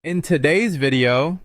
In today's video,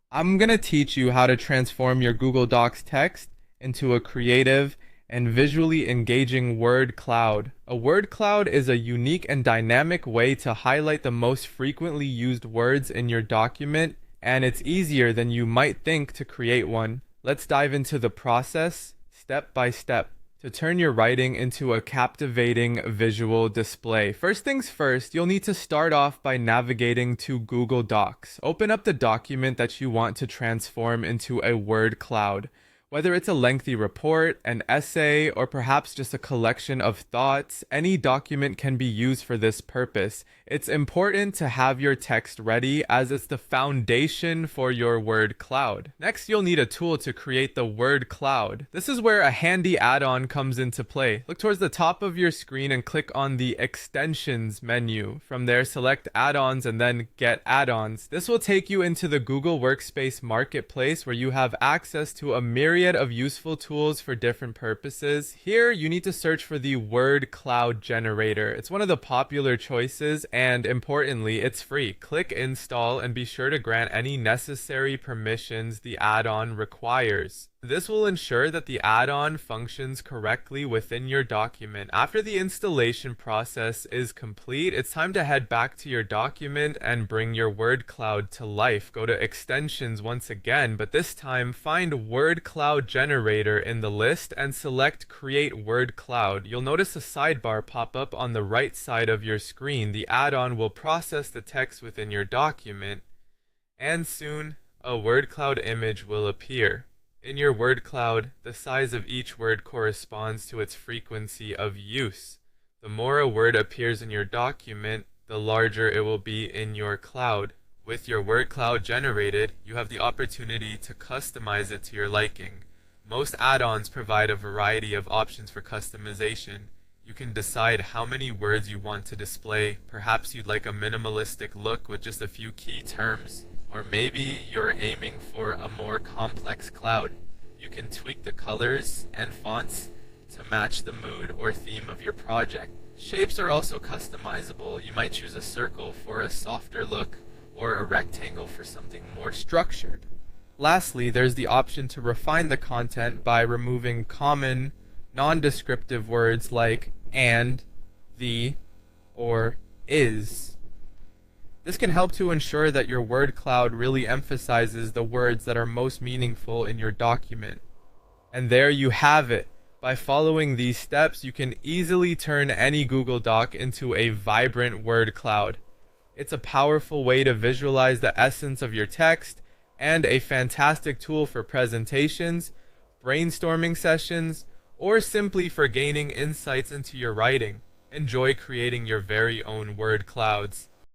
I'm going to teach you how to transform your Google Docs text into a creative and visually engaging word cloud. A word cloud is a unique and dynamic way to highlight the most frequently used words in your document, and it's easier than you might think to create one. Let's dive into the process step by step to turn your writing into a captivating visual display. First things first, you'll need to start off by navigating to Google Docs. Open up the document that you want to transform into a word cloud. Whether it's a lengthy report, an essay, or perhaps just a collection of thoughts, any document can be used for this purpose. It's important to have your text ready as it's the foundation for your word cloud. Next, you'll need a tool to create the word cloud. This is where a handy add-on comes into play. Look towards the top of your screen and click on the extensions menu. From there, select add-ons and then get add-ons. This will take you into the Google Workspace Marketplace where you have access to a myriad of useful tools for different purposes. Here, you need to search for the word cloud generator. It's one of the popular choices, and importantly, it's free. Click install and be sure to grant any necessary permissions the add-on requires. This will ensure that the add-on functions correctly within your document. After the installation process is complete, it's time to head back to your document and bring your word cloud to life. Go to extensions once again, but this time find word cloud generator in the list and select create word cloud. You'll notice a sidebar pop up on the right side of your screen. The add-on will process the text within your document, and soon a word cloud image will appear. In your word cloud, the size of each word corresponds to its frequency of use. The more a word appears in your document, the larger it will be in your cloud. With your word cloud generated, you have the opportunity to customize it to your liking. Most add-ons provide a variety of options for customization. You can decide how many words you want to display. Perhaps you'd like a minimalistic look with just a few key terms. Or maybe you're aiming for a more complex cloud. You can tweak the colors and fonts to match the mood or theme of your project. Shapes are also customizable. You might choose a circle for a softer look or a rectangle for something more structured. Lastly, there's the option to refine the content by removing common, non-descriptive words like and, the, or is. This can help to ensure that your word cloud really emphasizes the words that are most meaningful in your document. And there you have it. By following these steps, you can easily turn any Google Doc into a vibrant word cloud. It's a powerful way to visualize the essence of your text and a fantastic tool for presentations, brainstorming sessions, or simply for gaining insights into your writing. Enjoy creating your very own word clouds.